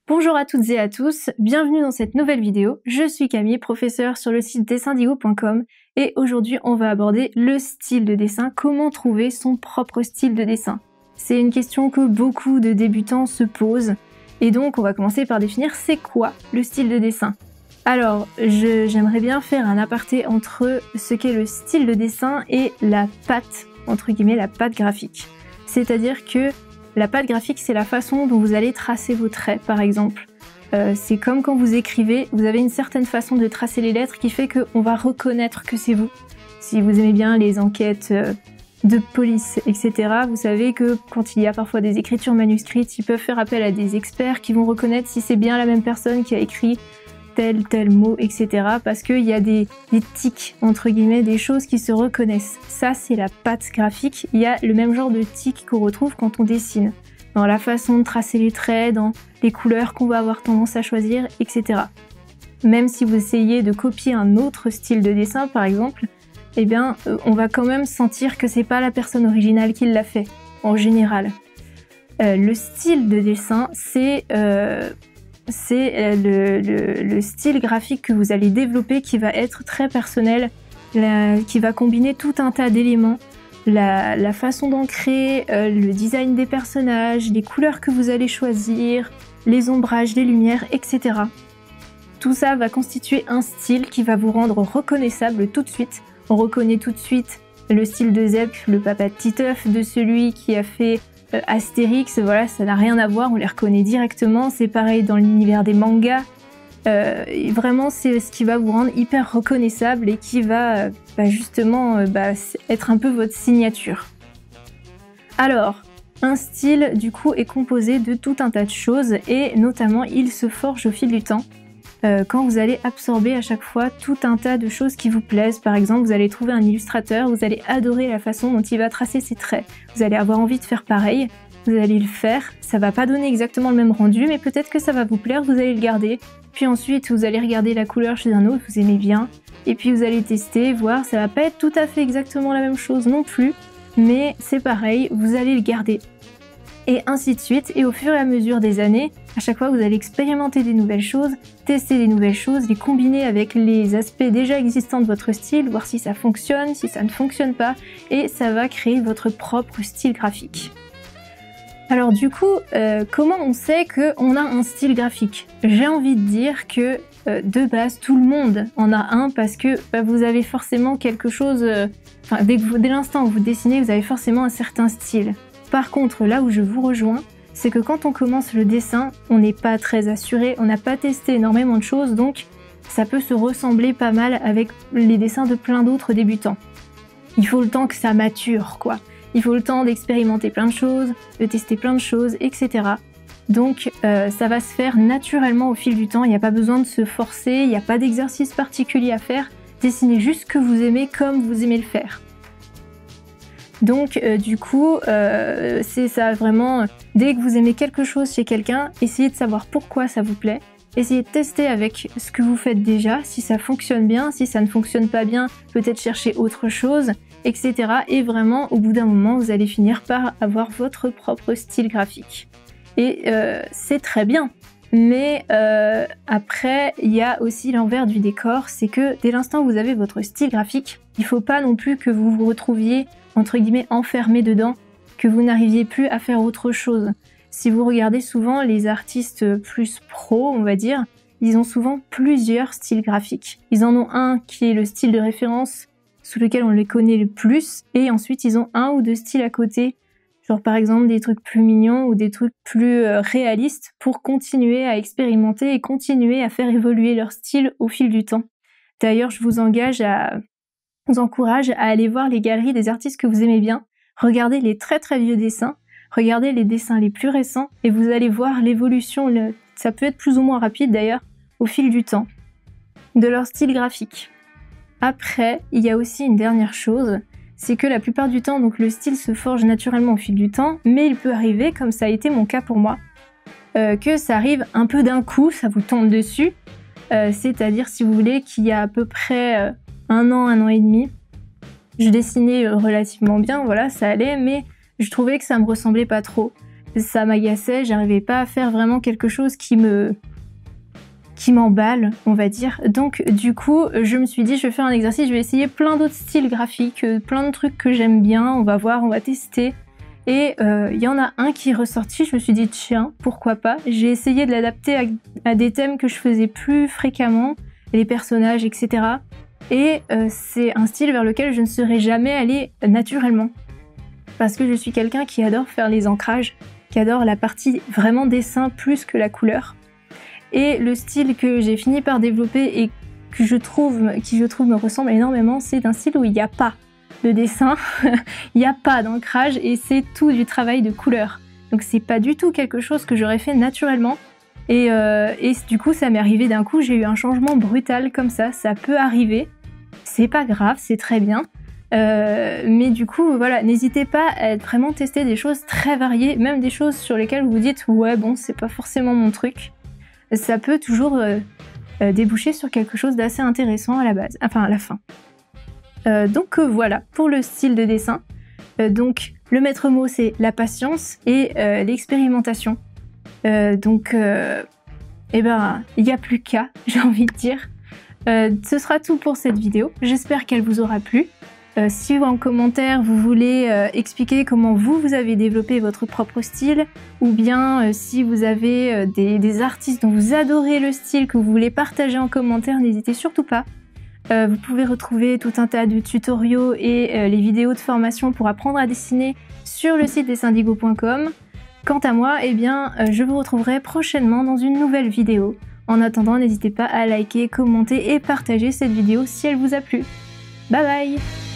Bonjour à toutes et à tous, bienvenue dans cette nouvelle vidéo. Je suis Camille, professeure sur le site dessindigo.com et aujourd'hui on va aborder le style de dessin, comment trouver son propre style de dessin. C'est une question que beaucoup de débutants se posent et donc on va commencer par définir c'est quoi le style de dessin. Alors j'aimerais bien faire un aparté entre ce qu'est le style de dessin et la patte, entre guillemets la patte graphique. C'est-à-dire que la patte graphique, c'est la façon dont vous allez tracer vos traits, par exemple. C'est comme quand vous écrivez, vous avez une certaine façon de tracer les lettres qui fait qu'on va reconnaître que c'est vous. Si vous aimez bien les enquêtes de police, etc., vous savez que quand il y a parfois des écritures manuscrites, ils peuvent faire appel à des experts qui vont reconnaître si c'est bien la même personne qui a écrit tel mot, etc. Parce qu'il y a des tics, entre guillemets, des choses qui se reconnaissent. Ça, c'est la patte graphique. Il y a le même genre de tics qu'on retrouve quand on dessine. Dans la façon de tracer les traits, dans les couleurs qu'on va avoir tendance à choisir, etc. Même si vous essayez de copier un autre style de dessin, par exemple, eh bien, on va quand même sentir que c'est pas la personne originale qui l'a fait, en général. Le style de dessin, c'est le style graphique que vous allez développer qui va être très personnel, qui va combiner tout un tas d'éléments, la façon d'ancrer, le design des personnages, les couleurs que vous allez choisir, les ombrages, les lumières, etc. Tout ça va constituer un style qui va vous rendre reconnaissable tout de suite. On reconnaît tout de suite le style de Zep, le papa de Titeuf, de celui qui a fait Astérix, voilà, ça n'a rien à voir, on les reconnaît directement. C'est pareil dans l'univers des mangas. Vraiment, c'est ce qui va vous rendre hyper reconnaissable et qui va justement être un peu votre signature. Alors, un style, du coup, est composé de tout un tas de choses et notamment, il se forge au fil du temps. Quand vous allez absorber à chaque fois tout un tas de choses qui vous plaisent. Par exemple, vous allez trouver un illustrateur, vous allez adorer la façon dont il va tracer ses traits. Vous allez avoir envie de faire pareil, vous allez le faire. Ça va pas donner exactement le même rendu, mais peut-être que ça va vous plaire, vous allez le garder. Puis ensuite, vous allez regarder la couleur chez un autre, vous aimez bien. Et puis vous allez tester, voir, ça va pas être tout à fait exactement la même chose non plus, mais c'est pareil, vous allez le garder. Et ainsi de suite, et au fur et à mesure des années, à chaque fois vous allez expérimenter des nouvelles choses, tester des nouvelles choses, les combiner avec les aspects déjà existants de votre style, voir si ça fonctionne, si ça ne fonctionne pas, et ça va créer votre propre style graphique. Alors du coup, comment on sait qu'on a un style graphique? J'ai envie de dire que de base, tout le monde en a un parce que vous avez forcément quelque chose, dès l'instant où vous dessinez, vous avez forcément un certain style. Par contre, là où je vous rejoins, c'est que quand on commence le dessin, on n'est pas très assuré, on n'a pas testé énormément de choses, donc ça peut se ressembler pas mal avec les dessins de plein d'autres débutants. Il faut le temps que ça mature, quoi. Il faut le temps d'expérimenter plein de choses, de tester plein de choses, etc. Donc ça va se faire naturellement au fil du temps, il n'y a pas besoin de se forcer, il n'y a pas d'exercice particulier à faire, dessinez juste ce que vous aimez comme vous aimez le faire. Donc du coup, c'est ça vraiment, dès que vous aimez quelque chose chez quelqu'un, essayez de savoir pourquoi ça vous plaît, essayez de tester avec ce que vous faites déjà, si ça fonctionne bien, si ça ne fonctionne pas bien, peut-être chercher autre chose, etc. Et vraiment, au bout d'un moment, vous allez finir par avoir votre propre style graphique. Et c'est très bien. Mais après, il y a aussi l'envers du décor, c'est que dès l'instant où vous avez votre style graphique, il ne faut pas non plus que vous vous retrouviez entre guillemets enfermé dedans, que vous n'arriviez plus à faire autre chose. Si vous regardez souvent les artistes plus pros, on va dire, ils ont souvent plusieurs styles graphiques. Ils en ont un qui est le style de référence sous lequel on les connaît le plus, et ensuite ils ont un ou deux styles à côté, genre par exemple des trucs plus mignons ou des trucs plus réalistes pour continuer à expérimenter et continuer à faire évoluer leur style au fil du temps. D'ailleurs, je vous encourage à aller voir les galeries des artistes que vous aimez bien, regardez les très très vieux dessins, regardez les dessins les plus récents et vous allez voir l'évolution, ça peut être plus ou moins rapide d'ailleurs, au fil du temps, de leur style graphique. Après, il y a aussi une dernière chose, c'est que la plupart du temps, donc le style se forge naturellement au fil du temps, mais il peut arriver, comme ça a été mon cas pour moi, que ça arrive un peu d'un coup, ça vous tombe dessus, c'est-à-dire si vous voulez qu'il y a à peu près un an et demi, je dessinais relativement bien, voilà, ça allait, mais je trouvais que ça me ressemblait pas trop. ça m'agaçait, j'arrivais pas à faire vraiment quelque chose qui m'emballe, on va dire. Donc du coup, je me suis dit, je vais faire un exercice, je vais essayer plein d'autres styles graphiques, plein de trucs que j'aime bien, on va voir, on va tester. Et il y en a un qui est ressorti, je me suis dit, tiens, pourquoi pas. J'ai essayé de l'adapter à des thèmes que je faisais plus fréquemment, les personnages, etc. Et c'est un style vers lequel je ne serais jamais allée naturellement. Parce que je suis quelqu'un qui adore faire les ancrages, qui adore la partie vraiment dessin plus que la couleur. Et le style que j'ai fini par développer et qui je trouve me ressemble énormément, c'est un style où il n'y a pas de dessin, il n'y a pas d'ancrage et c'est tout du travail de couleur. Donc c'est pas du tout quelque chose que j'aurais fait naturellement. Et du coup ça m'est arrivé d'un coup, j'ai eu un changement brutal comme ça peut arriver. C'est pas grave, c'est très bien. Mais du coup, voilà, n'hésitez pas à vraiment tester des choses très variées, même des choses sur lesquelles vous vous dites « ouais, bon, c'est pas forcément mon truc ». Ça peut toujours déboucher sur quelque chose d'assez intéressant à la base, enfin à la fin. Donc voilà, pour le style de dessin. Donc le maître mot, c'est la patience et l'expérimentation. Donc, eh ben, il n'y a plus qu'à, j'ai envie de dire. Ce sera tout pour cette vidéo. J'espère qu'elle vous aura plu. Si en commentaire vous voulez expliquer comment vous avez développé votre propre style, ou bien si vous avez des artistes dont vous adorez le style que vous voulez partager en commentaire, n'hésitez surtout pas. Vous pouvez retrouver tout un tas de tutoriaux et les vidéos de formation pour apprendre à dessiner sur le site dessindigo.com. Quant à moi, eh bien, je vous retrouverai prochainement dans une nouvelle vidéo. En attendant, n'hésitez pas à liker, commenter et partager cette vidéo si elle vous a plu. Bye bye!